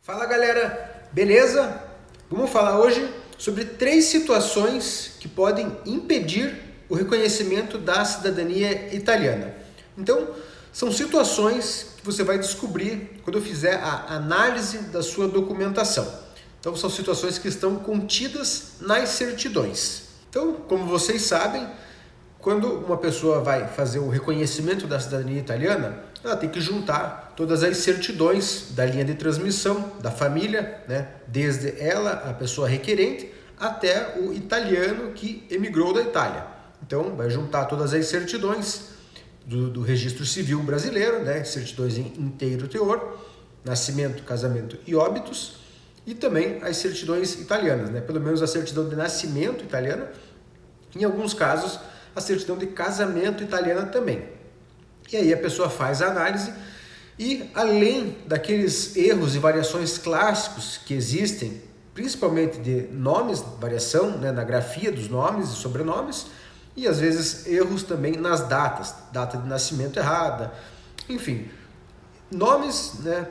Fala galera, beleza? Vamos falar hoje sobre 3 situações que podem impedir o reconhecimento da cidadania italiana. Então, são situações que você vai descobrir quando eu fizer a análise da sua documentação. Então, são situações que estão contidas nas certidões. Então, como vocês sabem, quando uma pessoa vai fazer o reconhecimento da cidadania italiana, ela tem que juntar todas as certidões da linha de transmissão da família, né? Desde ela, a pessoa requerente, até o italiano que emigrou da Itália. Então, vai juntar todas as certidões do registro civil brasileiro, né? Certidões em inteiro teor, nascimento, casamento e óbitos, e também as certidões italianas, né? Pelo menos a certidão de nascimento italiana, em alguns casos, a certidão de casamento italiana também. E aí a pessoa faz a análise e, além daqueles erros e variações clássicos que existem, principalmente de nomes, variação, né, na grafia dos nomes e sobrenomes, e às vezes erros também nas datas, data de nascimento errada, enfim, nomes, né,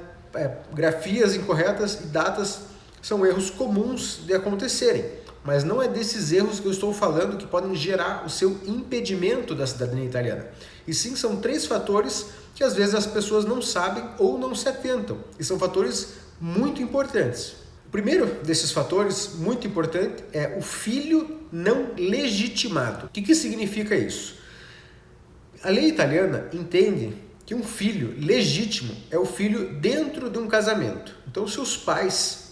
grafias incorretas e datas são erros comuns de acontecerem. Mas não é desses erros que eu estou falando que podem gerar o seu impedimento da cidadania italiana. E sim, são 3 fatores que às vezes as pessoas não sabem ou não se atentam. E são fatores muito importantes. O primeiro desses fatores, muito importante, é o filho não legitimado. O que significa isso? A lei italiana entende que um filho legítimo é o filho dentro de um casamento. Então, se os pais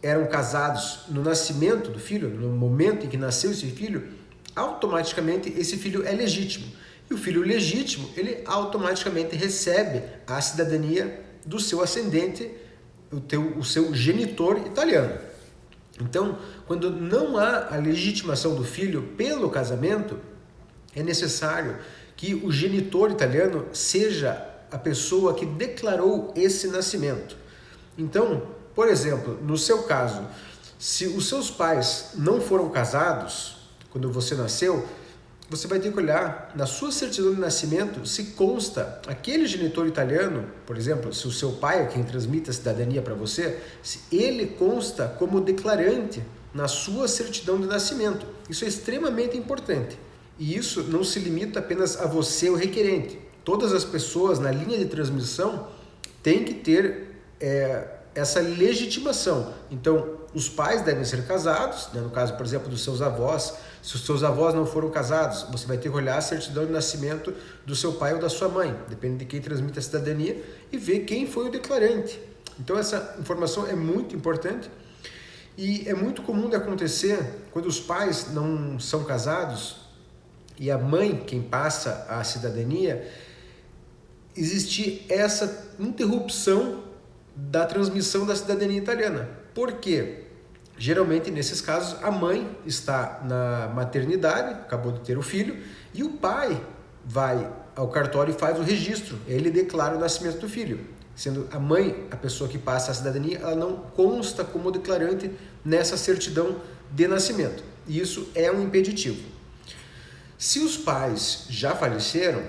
eram casados no nascimento do filho, no momento em que nasceu esse filho, automaticamente esse filho é legítimo. E o filho legítimo, ele automaticamente recebe a cidadania do seu ascendente, o seu genitor italiano. Então, quando não há a legitimação do filho pelo casamento, é necessário que o genitor italiano seja a pessoa que declarou esse nascimento. Então, por exemplo, no seu caso, se os seus pais não foram casados quando você nasceu, você vai ter que olhar na sua certidão de nascimento se consta aquele genitor italiano, por exemplo, se o seu pai é quem transmite a cidadania para você, se ele consta como declarante na sua certidão de nascimento. Isso é extremamente importante. E isso não se limita apenas a você, o requerente. Todas as pessoas na linha de transmissão têm que ter essa legitimação. Então, os pais devem ser casados, né? No caso, por exemplo, dos seus avós. Se os seus avós não foram casados, você vai ter que olhar a certidão de nascimento do seu pai ou da sua mãe, depende de quem transmite a cidadania, e ver quem foi o declarante. Então, essa informação é muito importante e é muito comum de acontecer quando os pais não são casados e a mãe quem passa a cidadania, existir essa interrupção da transmissão da cidadania italiana. Por quê? Geralmente, nesses casos, a mãe está na maternidade, acabou de ter o filho, e o pai vai ao cartório e faz o registro, ele declara o nascimento do filho. Sendo a mãe a pessoa que passa a cidadania, ela não consta como declarante nessa certidão de nascimento. E isso é um impeditivo. Se os pais já faleceram,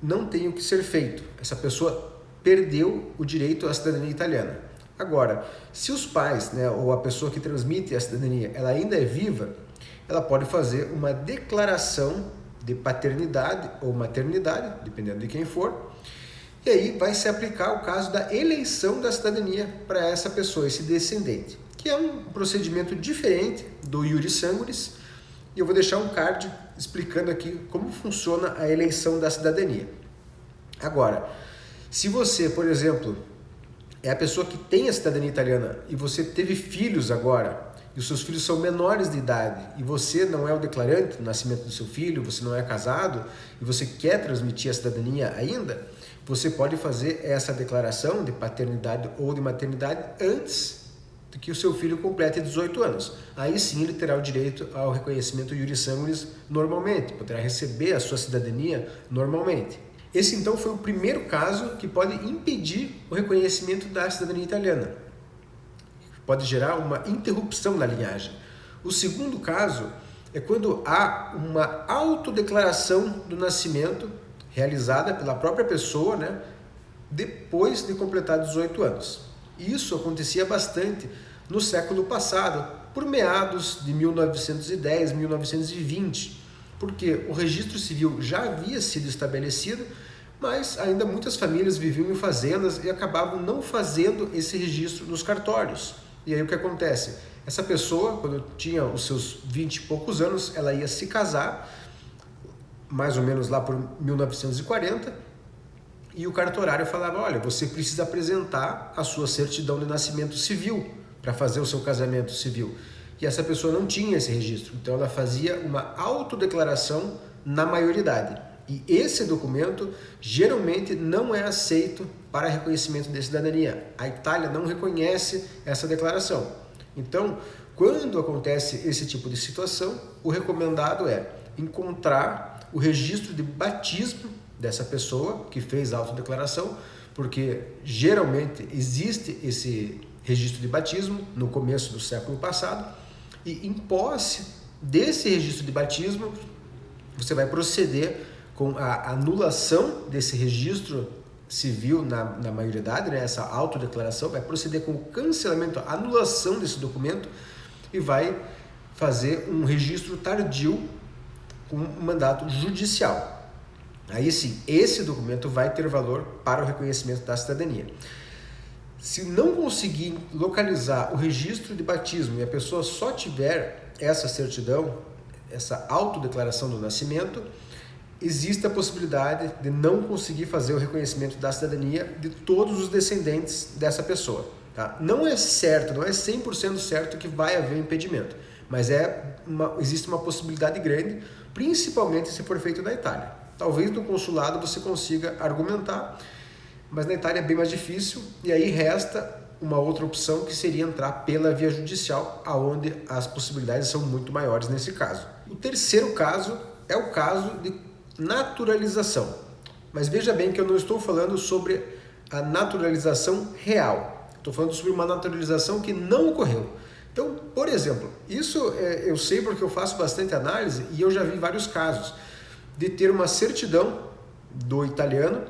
não tem o que ser feito. Essa pessoa perdeu o direito à cidadania italiana. Agora, se os pais, né, ou a pessoa que transmite a cidadania, ela ainda é viva, ela pode fazer uma declaração de paternidade ou maternidade, dependendo de quem for, e aí vai se aplicar o caso da eleição da cidadania para essa pessoa, esse descendente, que é um procedimento diferente do iuris sanguinis, e eu vou deixar um card explicando aqui como funciona a eleição da cidadania. Agora, se você, por exemplo, é a pessoa que tem a cidadania italiana e você teve filhos agora, e os seus filhos são menores de idade, e você não é o declarante do nascimento do seu filho, você não é casado, e você quer transmitir a cidadania ainda, você pode fazer essa declaração de paternidade ou de maternidade antes de que o seu filho complete 18 anos. Aí sim ele terá o direito ao reconhecimento iuris sanguinis normalmente, poderá receber a sua cidadania normalmente. Esse, então, foi o primeiro caso que pode impedir o reconhecimento da cidadania italiana. Pode gerar uma interrupção da linhagem. O segundo caso é quando há uma autodeclaração do nascimento realizada pela própria pessoa, né, depois de completar 18 anos. Isso acontecia bastante no século passado, por meados de 1910, 1920, porque o registro civil já havia sido estabelecido, mas ainda muitas famílias viviam em fazendas e acabavam não fazendo esse registro nos cartórios. E aí o que acontece? Essa pessoa, quando tinha os seus 20 e poucos anos, ela ia se casar, mais ou menos lá por 1940, e o cartorário falava, olha, você precisa apresentar a sua certidão de nascimento civil para fazer o seu casamento civil. E essa pessoa não tinha esse registro, então ela fazia uma autodeclaração na maioridade. E esse documento geralmente não é aceito para reconhecimento de cidadania. A Itália não reconhece essa declaração. Então, quando acontece esse tipo de situação, o recomendado é encontrar o registro de batismo dessa pessoa que fez a autodeclaração, porque geralmente existe esse registro de batismo no começo do século passado, e em posse desse registro de batismo, você vai proceder com a anulação desse registro civil na maioridade, né? Essa autodeclaração, vai proceder com o cancelamento, a anulação desse documento e vai fazer um registro tardio com um mandato judicial. Aí sim, esse documento vai ter valor para o reconhecimento da cidadania. Se não conseguir localizar o registro de batismo e a pessoa só tiver essa certidão, essa autodeclaração do nascimento, existe a possibilidade de não conseguir fazer o reconhecimento da cidadania de todos os descendentes dessa pessoa. Tá? Não é certo, não é 100% certo que vai haver impedimento, mas existe uma possibilidade grande, principalmente se for feito na Itália. Talvez no consulado você consiga argumentar, mas na Itália é bem mais difícil, e aí resta uma outra opção que seria entrar pela via judicial, aonde as possibilidades são muito maiores nesse caso. O terceiro caso é o caso de naturalização. Mas veja bem que eu não estou falando sobre a naturalização real. Estou falando sobre uma naturalização que não ocorreu. Então, por exemplo, isso eu sei porque eu faço bastante análise e eu já vi vários casos de ter uma certidão do italiano,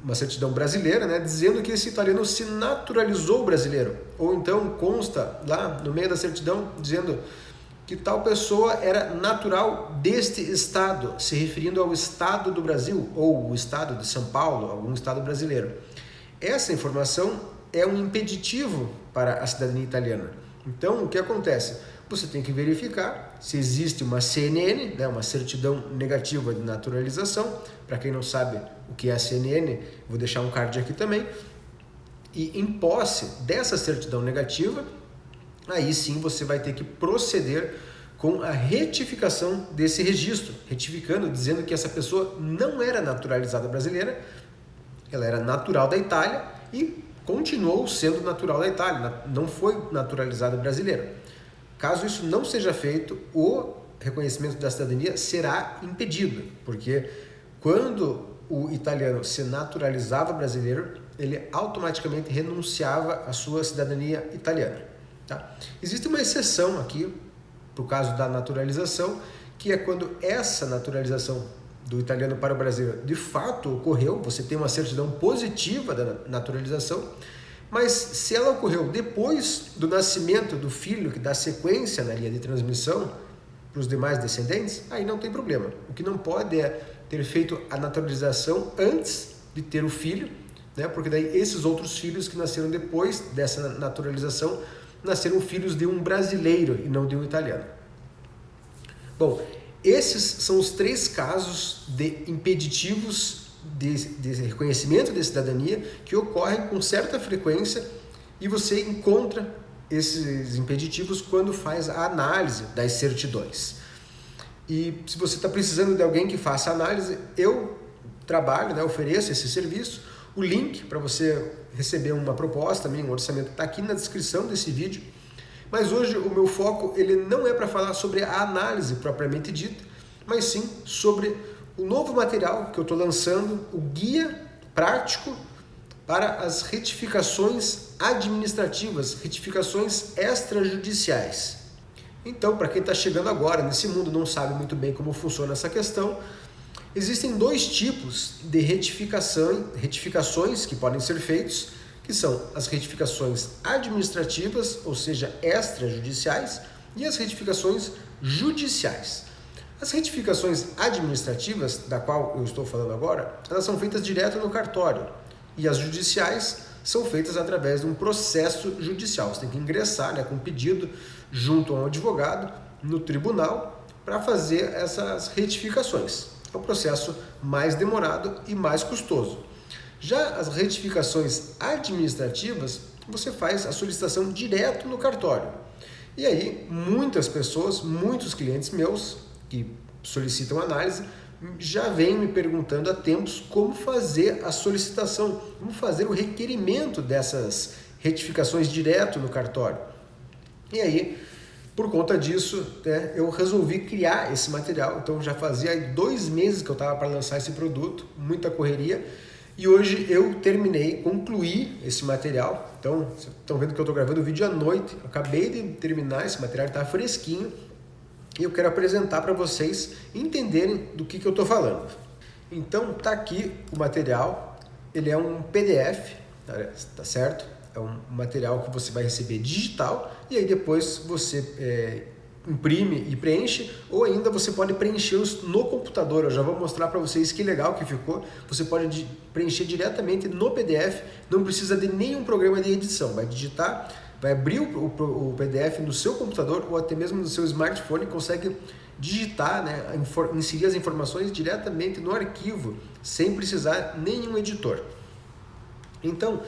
uma certidão brasileira, né, dizendo que esse italiano se naturalizou brasileiro. Ou então consta lá no meio da certidão dizendo que tal pessoa era natural deste estado, se referindo ao estado do Brasil, ou o estado de São Paulo, algum estado brasileiro. Essa informação é um impeditivo para a cidadania italiana. Então, o que acontece? Você tem que verificar se existe uma CNN, né, uma certidão negativa de naturalização. Para quem não sabe o que é a CNN, vou deixar um card aqui também. E em posse dessa certidão negativa, aí sim você vai ter que proceder com a retificação desse registro, retificando, dizendo que essa pessoa não era naturalizada brasileira, ela era natural da Itália e continuou sendo natural da Itália, não foi naturalizada brasileira. Caso isso não seja feito, o reconhecimento da cidadania será impedido, porque quando o italiano se naturalizava brasileiro, ele automaticamente renunciava à sua cidadania italiana. Tá? Existe uma exceção aqui, para o caso da naturalização, que é quando essa naturalização do italiano para o brasileiro de fato ocorreu, você tem uma certidão positiva da naturalização, mas se ela ocorreu depois do nascimento do filho, que dá sequência na linha de transmissão para os demais descendentes, aí não tem problema. O que não pode é ter feito a naturalização antes de ter o filho, né? Porque daí esses outros filhos que nasceram depois dessa naturalização nasceram filhos de um brasileiro e não de um italiano. Bom, esses são os 3 casos de impeditivos de reconhecimento de cidadania que ocorrem com certa frequência e você encontra esses impeditivos quando faz a análise das certidões. E se você está precisando de alguém que faça a análise, eu trabalho, né, ofereço esse serviço. O link para você receber uma proposta, também um orçamento, está aqui na descrição desse vídeo. Mas hoje o meu foco ele não é para falar sobre a análise propriamente dita, mas sim sobre o novo material que eu estou lançando, o guia prático para as retificações administrativas, retificações extrajudiciais. Então, para quem está chegando agora nesse mundo, não sabe muito bem como funciona essa questão, existem 2 tipos de retificações que podem ser feitos que são as retificações administrativas, ou seja, extrajudiciais, e as retificações judiciais. As retificações administrativas, da qual eu estou falando agora, elas são feitas direto no cartório, e as judiciais são feitas através de um processo judicial. Você tem que ingressar, com pedido junto a um advogado no tribunal para fazer essas retificações. É um processo mais demorado e mais custoso. Já as retificações administrativas, você faz a solicitação direto no cartório. E aí, muitas pessoas, muitos clientes meus que solicitam análise, já vêm me perguntando há tempos como fazer a solicitação, como fazer o requerimento dessas retificações direto no cartório. E aí, por conta disso, eu resolvi criar esse material. Então já fazia 2 meses que eu estava para lançar esse produto, muita correria, e hoje eu concluí esse material. Então, vocês estão vendo que eu estou gravando o vídeo à noite, eu acabei de terminar, esse material está fresquinho, e eu quero apresentar para vocês entenderem do que eu estou falando. Então tá aqui o material, ele é um PDF, tá certo? É um material que você vai receber digital e aí depois você imprime e preenche, ou ainda você pode preenchê-los no computador. Eu já vou mostrar para vocês que legal que ficou. Você pode preencher diretamente no PDF, não precisa de nenhum programa de edição. Vai digitar, vai abrir o PDF no seu computador ou até mesmo no seu smartphone, consegue digitar, inserir as informações diretamente no arquivo, sem precisar nenhum editor. Então,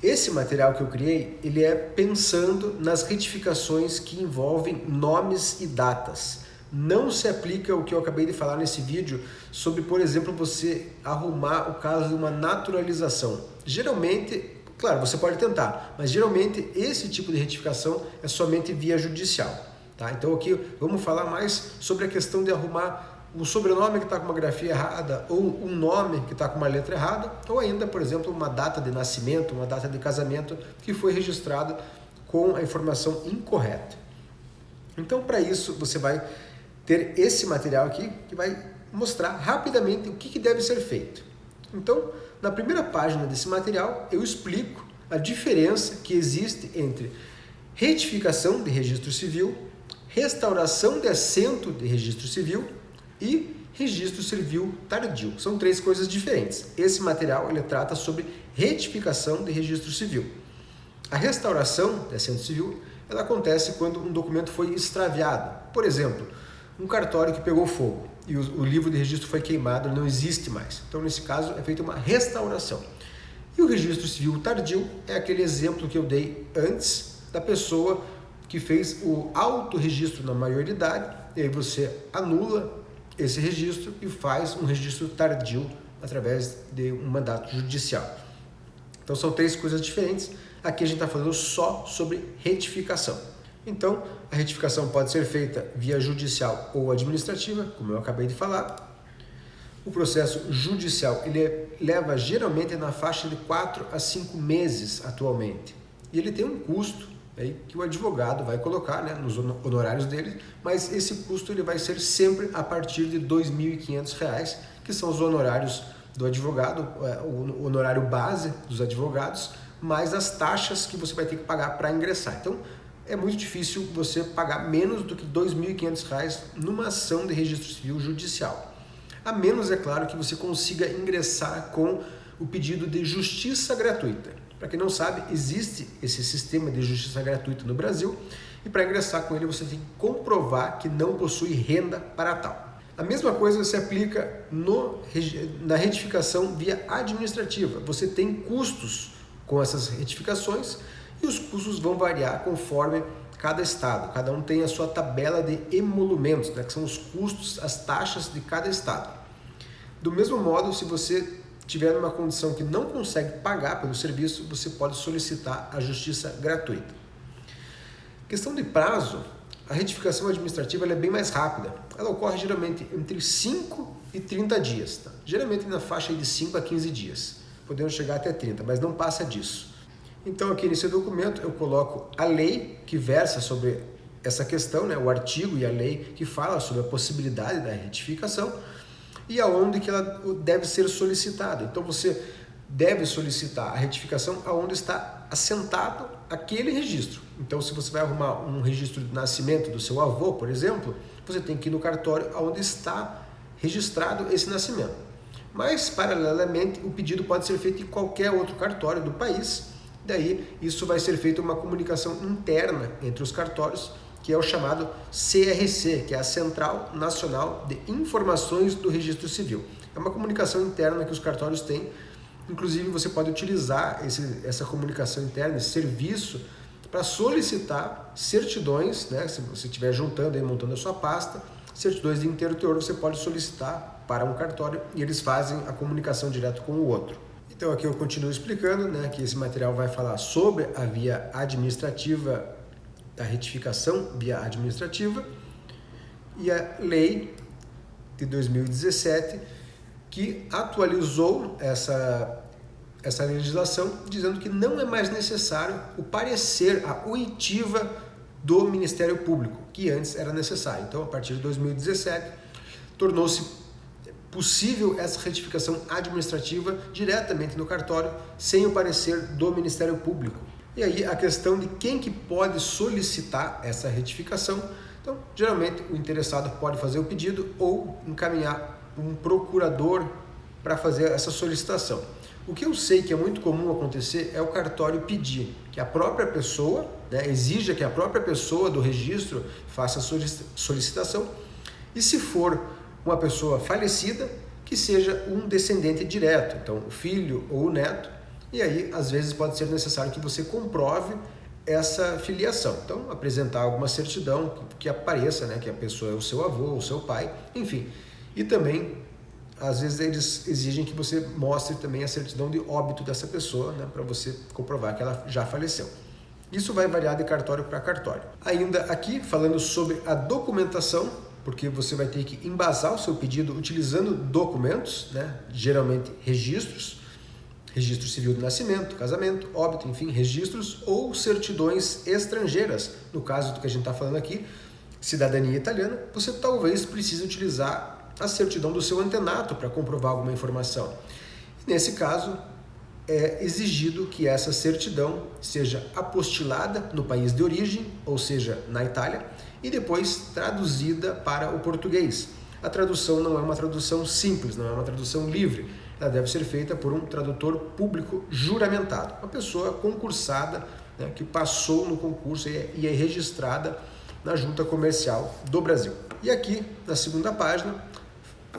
esse material que eu criei, ele é pensando nas retificações que envolvem nomes e datas. Não se aplica o que eu acabei de falar nesse vídeo sobre, por exemplo, você arrumar o caso de uma naturalização. Geralmente, claro, você pode tentar, mas geralmente esse tipo de retificação é somente via judicial. Tá? Então aqui vamos falar mais sobre a questão de arrumar um sobrenome que está com uma grafia errada, ou um nome que está com uma letra errada, ou ainda, por exemplo, uma data de nascimento, uma data de casamento que foi registrada com a informação incorreta. Então, para isso, você vai ter esse material aqui que vai mostrar rapidamente o que deve ser feito. Então, na primeira página desse material, eu explico a diferença que existe entre retificação de registro civil, restauração de assento de registro civil e registro civil tardio. São 3 coisas diferentes. Esse material ele trata sobre retificação de registro civil. A restauração de assento civil ela acontece quando um documento foi extraviado. Por exemplo, um cartório que pegou fogo e o livro de registro foi queimado, ele não existe mais. Então, nesse caso, é feita uma restauração. E o registro civil tardio é aquele exemplo que eu dei antes da pessoa que fez o autorregistro na maioridade, e aí você anula esse registro e faz um registro tardio através de um mandato judicial. Então são 3 coisas diferentes. Aqui a gente está falando só sobre retificação. Então a retificação pode ser feita via judicial ou administrativa, como eu acabei de falar. O processo judicial ele leva geralmente na faixa de 4 a 5 meses atualmente. E ele tem um custo que o advogado vai colocar nos honorários dele, mas esse custo ele vai ser sempre a partir de R$ 2.500, que são os honorários do advogado, o honorário base dos advogados, mais as taxas que você vai ter que pagar para ingressar. Então, é muito difícil você pagar menos do que R$ 2.500 numa ação de registro civil judicial. A menos, é claro, que você consiga ingressar com o pedido de justiça gratuita. Para quem não sabe, existe esse sistema de justiça gratuita no Brasil e para ingressar com ele você tem que comprovar que não possui renda para tal. A mesma coisa se aplica na retificação via administrativa. Você tem custos com essas retificações e os custos vão variar conforme cada estado. Cada um tem a sua tabela de emolumentos, que são os custos, as taxas de cada estado. Do mesmo modo, se você tiver numa condição que não consegue pagar pelo serviço, você pode solicitar a justiça gratuita. Questão de prazo, a retificação administrativa ela é bem mais rápida. Ela ocorre geralmente entre 5 e 30 dias. Tá? Geralmente na faixa de 5 a 15 dias. Podemos chegar até 30, mas não passa disso. Então aqui nesse documento eu coloco a lei que versa sobre essa questão, o artigo e a lei que fala sobre a possibilidade da retificação, e aonde que ela deve ser solicitada. Então você deve solicitar a retificação aonde está assentado aquele registro. Então, se você vai arrumar um registro de nascimento do seu avô, por exemplo, você tem que ir no cartório onde está registrado esse nascimento. Mas, paralelamente, o pedido pode ser feito em qualquer outro cartório do país. Daí, isso vai ser feita uma comunicação interna entre os cartórios, que é o chamado CRC, que é a Central Nacional de Informações do Registro Civil. É uma comunicação interna que os cartórios têm. Inclusive, você pode utilizar essa comunicação interna, esse serviço, para solicitar certidões, né? Se você estiver juntando e montando a sua pasta, certidões de inteiro teor você pode solicitar para um cartório e eles fazem a comunicação direto com o outro. Então aqui eu continuo explicando, né, que esse material vai falar sobre a via administrativa, da retificação via administrativa, e a lei de 2017 que atualizou essa legislação, dizendo que não é mais necessário o parecer, a oitiva do Ministério Público, que antes era necessário. Então, a partir de 2017, tornou-se possível essa retificação administrativa diretamente no cartório, sem o parecer do Ministério Público. E aí a questão de quem que pode solicitar essa retificação. Então, geralmente, o interessado pode fazer o pedido ou encaminhar um procurador para fazer essa solicitação. O que eu sei que é muito comum acontecer é o cartório pedir que a própria pessoa, né, exija que a própria pessoa do registro faça a solicitação, e se for uma pessoa falecida, que seja um descendente direto, então o filho ou o neto, e aí às vezes pode ser necessário que você comprove essa filiação. Então, apresentar alguma certidão que apareça, né, que a pessoa é o seu avô, o seu pai, enfim. E também, às vezes, eles exigem que você mostre também a certidão de óbito dessa pessoa, né, para você comprovar que ela já faleceu. Isso vai variar de cartório para cartório. Ainda aqui, falando sobre a documentação, porque você vai ter que embasar o seu pedido utilizando documentos, né, geralmente registro civil de nascimento, casamento, óbito, enfim, registros ou certidões estrangeiras. No caso do que a gente está falando aqui, cidadania italiana, você talvez precise utilizar a certidão do seu antenato para comprovar alguma informação. Nesse caso, é exigido que essa certidão seja apostilada no país de origem, ou seja, na Itália, e depois traduzida para o português. A tradução não é uma tradução simples, não é uma tradução livre. Ela deve ser feita por um tradutor público juramentado, uma pessoa concursada, né, que passou no concurso e é registrada na Junta Comercial do Brasil. E aqui, na segunda página,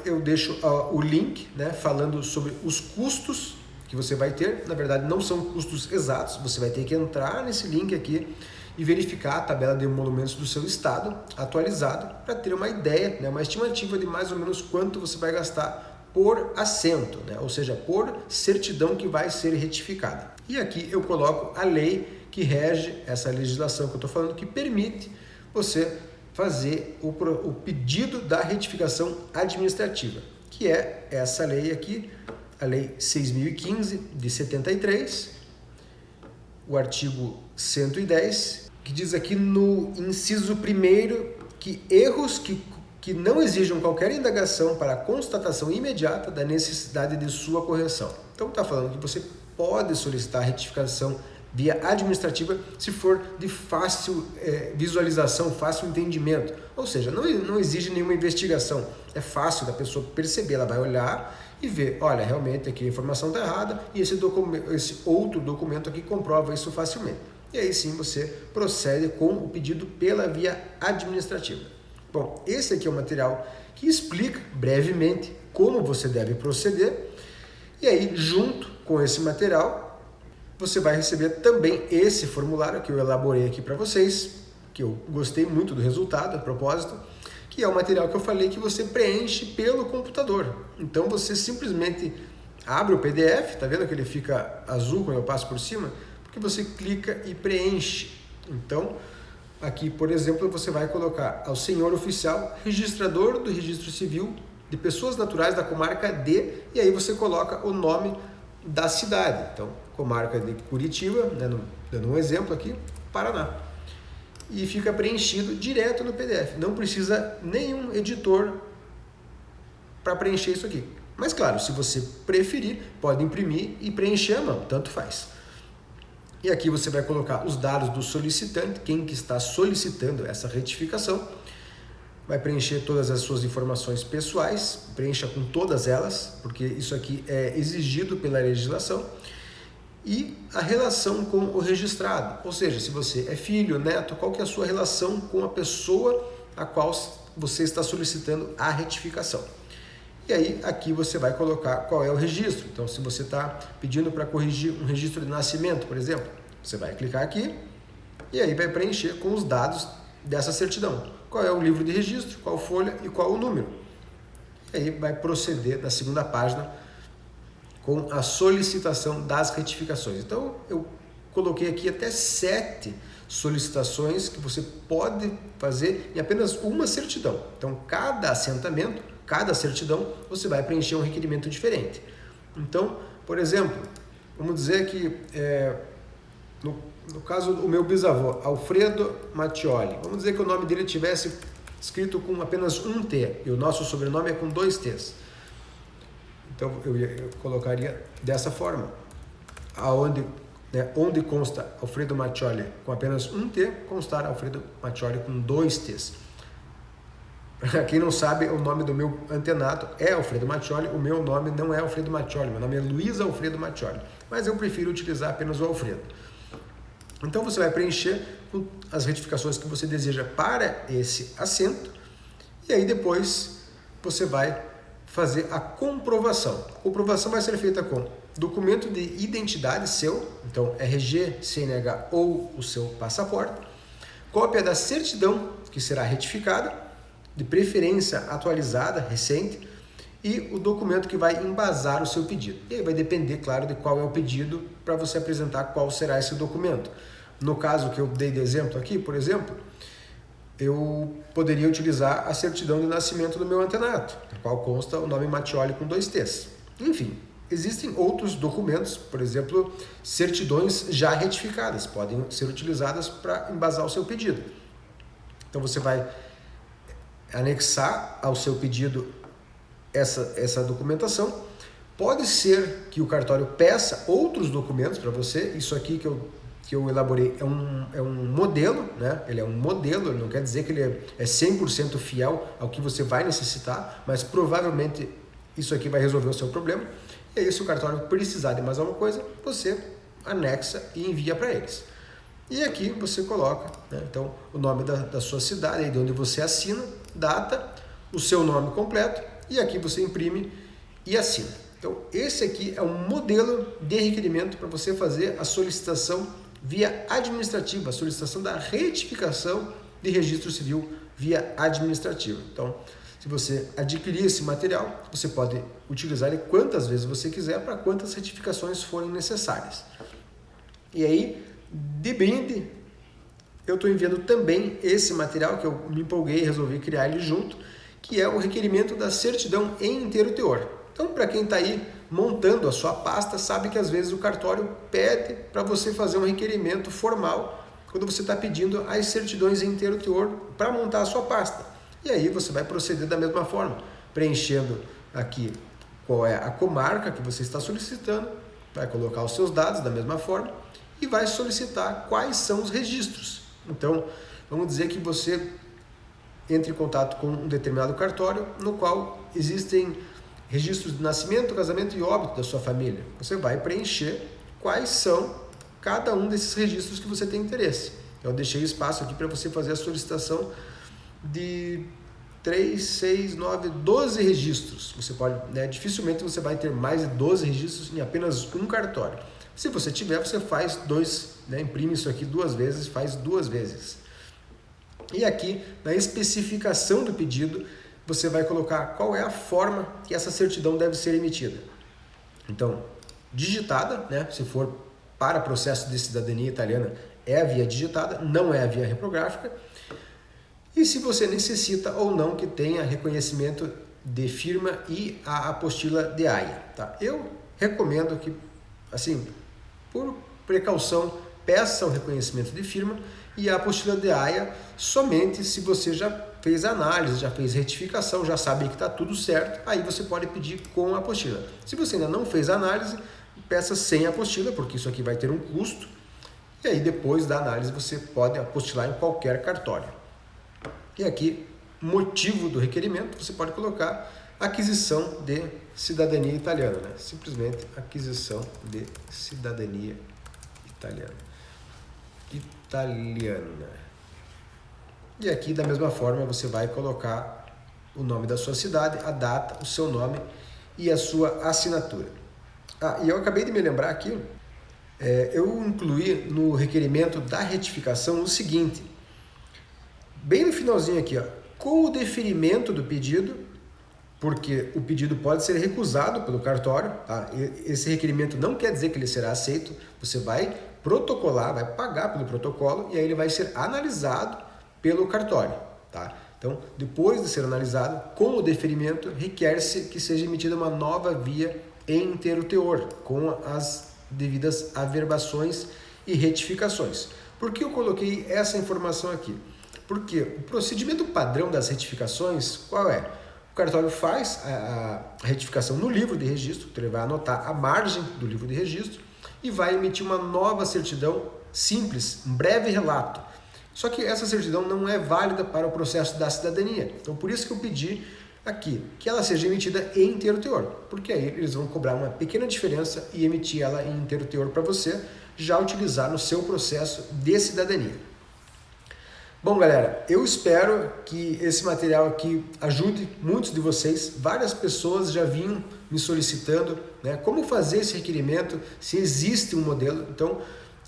eu deixo o link, né, falando sobre os custos que você vai ter. Na verdade, não são custos exatos, você vai ter que entrar nesse link aqui e verificar a tabela de emolumentos do seu estado atualizado para ter uma ideia, né, uma estimativa de mais ou menos quanto você vai gastar por assento, né, ou seja, por certidão que vai ser retificada. E aqui eu coloco a lei que rege essa legislação que eu estou falando, que permite você fazer o pedido da retificação administrativa, que é essa lei aqui, a Lei 6.015 de 73, o artigo 110, que diz aqui no inciso 1º que erros que não exijam qualquer indagação para a constatação imediata da necessidade de sua correção. Então está falando que você pode solicitar a retificação via administrativa se for de fácil visualização, fácil entendimento. Ou seja, não exige nenhuma investigação. É fácil da pessoa perceber, ela vai olhar e ver, olha, realmente aqui a informação está errada e esse outro documento aqui comprova isso facilmente. E aí sim você procede com o pedido pela via administrativa. Bom, esse aqui é o material que explica brevemente como você deve proceder. E aí, junto com esse material, você vai receber também esse formulário que eu elaborei aqui para vocês, que eu gostei muito do resultado, a propósito, que é o material que eu falei que você preenche pelo computador. Então você simplesmente abre o PDF, tá vendo que ele fica azul quando eu passo por cima? Porque você clica e preenche. Então, aqui, por exemplo, você vai colocar ao senhor oficial, registrador do registro civil de pessoas naturais da comarca D, e aí você coloca o nome da cidade. Então, comarca de Curitiba, dando um exemplo aqui, Paraná. E fica preenchido direto no PDF. Não precisa nenhum editor para preencher isso aqui. Mas claro, se você preferir, pode imprimir e preencher à mão, tanto faz. E aqui você vai colocar os dados do solicitante, quem que está solicitando essa retificação. Vai preencher todas as suas informações pessoais, preencha com todas elas, porque isso aqui é exigido pela legislação. E a relação com o registrado, ou seja, se você é filho, neto, qual que é a sua relação com a pessoa a qual você está solicitando a retificação. E aí aqui você vai colocar qual é o registro. Então, se você está pedindo para corrigir um registro de nascimento, por exemplo, você vai clicar aqui e aí vai preencher com os dados dessa certidão. Qual é o livro de registro, qual folha e qual o número. E aí vai proceder na segunda página com a solicitação das retificações. Então, eu coloquei aqui até 7 solicitações que você pode fazer em apenas uma certidão. Então, cada assentamento, cada certidão, você vai preencher um requerimento diferente. Então, por exemplo, vamos dizer que no caso do meu bisavô, Alfredo Mattioli, vamos dizer que o nome dele tivesse escrito com apenas um T e o nosso sobrenome é com 2 T's. Então eu colocaria dessa forma, onde consta Alfredo Mattioli com apenas um T, constar Alfredo Mattioli com 2 T's. Para quem não sabe, o nome do meu antenato é Alfredo Mattioli, o meu nome não é Alfredo Mattioli, meu nome é Luiz Alfredo Mattioli, mas eu prefiro utilizar apenas o Alfredo. Então você vai preencher as retificações que você deseja para esse assento e aí depois você vai fazer a comprovação. A comprovação vai ser feita com documento de identidade seu, então RG, CNH ou o seu passaporte, cópia da certidão que será retificada, de preferência atualizada, recente, e o documento que vai embasar o seu pedido. E aí vai depender, claro, de qual é o pedido para você apresentar qual será esse documento. No caso que eu dei de exemplo aqui, por exemplo, eu poderia utilizar a certidão de nascimento do meu antenato, na qual consta o nome Mattioli com 2 T's. Enfim, existem outros documentos, por exemplo, certidões já retificadas, podem ser utilizadas para embasar o seu pedido. Então você vai anexar ao seu pedido essa documentação. Pode ser que o cartório peça outros documentos para você. Isso aqui que eu elaborei é um modelo, né? Ele é um modelo, ele não quer dizer que ele é 100% fiel ao que você vai necessitar, mas provavelmente isso aqui vai resolver o seu problema. E aí, se o cartório precisar de mais alguma coisa, você anexa e envia para eles. E aqui você coloca, né, então, o nome da sua cidade, aí de onde você assina, data, o seu nome completo, e aqui você imprime e assina. Então, esse aqui é um modelo de requerimento para você fazer a solicitação via administrativa, a solicitação da retificação de registro civil via administrativa. Então, se você adquirir esse material, você pode utilizar ele quantas vezes você quiser, para quantas retificações forem necessárias. E aí, de brinde, eu estou enviando também esse material que eu me empolguei e resolvi criar ele junto, que é o requerimento da certidão em inteiro teor. Então, para quem está aí montando a sua pasta, sabe que às vezes o cartório pede para você fazer um requerimento formal quando você está pedindo as certidões em inteiro teor para montar a sua pasta. E aí você vai proceder da mesma forma, preenchendo aqui qual é a comarca que você está solicitando, vai colocar os seus dados da mesma forma e vai solicitar quais são os registros. Então, vamos dizer que você entre em contato com um determinado cartório no qual existem registros de nascimento, casamento e óbito da sua família. Você vai preencher quais são cada um desses registros que você tem interesse. Eu deixei espaço aqui para você fazer a solicitação de 3, 6, 9, 12 registros. Você pode, dificilmente você vai ter mais de 12 registros em apenas um cartório. Se você tiver, você faz 2, imprime isso aqui 2 vezes, faz 2 vezes. E aqui, na especificação do pedido, você vai colocar qual é a forma que essa certidão deve ser emitida. Então, digitada, se for para processo de cidadania italiana, é a via digitada, não é a via reprográfica. E se você necessita ou não que tenha reconhecimento de firma e a apostila de AIA. Tá? Eu recomendo que, assim, por precaução, peça o reconhecimento de firma e a apostila de AIA somente se você já fez análise, já fez retificação, já sabe que está tudo certo, aí você pode pedir com a apostila. Se você ainda não fez análise, peça sem apostila, porque isso aqui vai ter um custo, e aí depois da análise você pode apostilar em qualquer cartório. E aqui, motivo do requerimento, você pode colocar aquisição de cidadania italiana, né? Simplesmente aquisição de cidadania italiana. E aqui, da mesma forma, você vai colocar o nome da sua cidade, a data, o seu nome e a sua assinatura. E eu acabei de me lembrar aqui, eu incluí no requerimento da retificação o seguinte, bem no finalzinho aqui, ó, com o deferimento do pedido, porque o pedido pode ser recusado pelo cartório, tá? Esse requerimento não quer dizer que ele será aceito, você vai protocolar, vai pagar pelo protocolo e aí ele vai ser analisado pelo cartório, tá? Então, depois de ser analisado, com o deferimento, requer-se que seja emitida uma nova via em inteiro teor, com as devidas averbações e retificações. Por que eu coloquei essa informação aqui? Porque o procedimento padrão das retificações, qual é? O cartório faz a retificação no livro de registro, então ele vai anotar a margem do livro de registro e vai emitir uma nova certidão simples, um breve relato. Só que essa certidão não é válida para o processo da cidadania. Então, por isso que eu pedi aqui que ela seja emitida em inteiro teor, porque aí eles vão cobrar uma pequena diferença e emitir ela em inteiro teor para você já utilizar no seu processo de cidadania. Bom, galera, eu espero que esse material aqui ajude muitos de vocês. Várias pessoas já vinham me solicitando, né, como fazer esse requerimento, se existe um modelo. Então,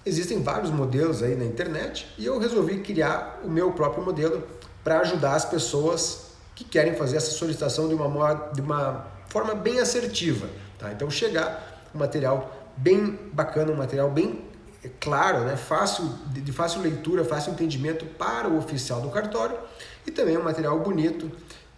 existem vários modelos aí na internet e eu resolvi criar o meu próprio modelo para ajudar as pessoas que querem fazer essa solicitação de uma forma bem assertiva. Tá? Então, chegar um material bem bacana, um material bem claro, né? De fácil leitura, fácil entendimento para o oficial do cartório e também um material bonito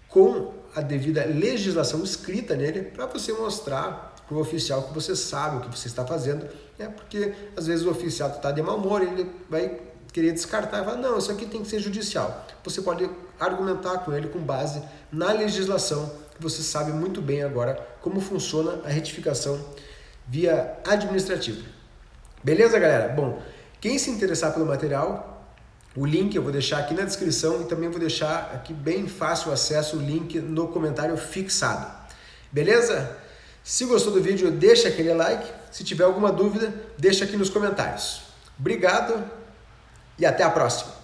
com a devida legislação escrita nele para você mostrar para o oficial que você sabe o que você está fazendo, né? Porque às vezes o oficial está de mau humor, ele vai querer descartar e falar, não, isso aqui tem que ser judicial. Você pode argumentar com ele com base na legislação, que você sabe muito bem agora como funciona a retificação via administrativa. Beleza, galera? Bom, quem se interessar pelo material, o link eu vou deixar aqui na descrição e também vou deixar aqui bem fácil acesso o link no comentário fixado. Beleza? Se gostou do vídeo, deixa aquele like. Se tiver alguma dúvida, deixa aqui nos comentários. Obrigado e até a próxima!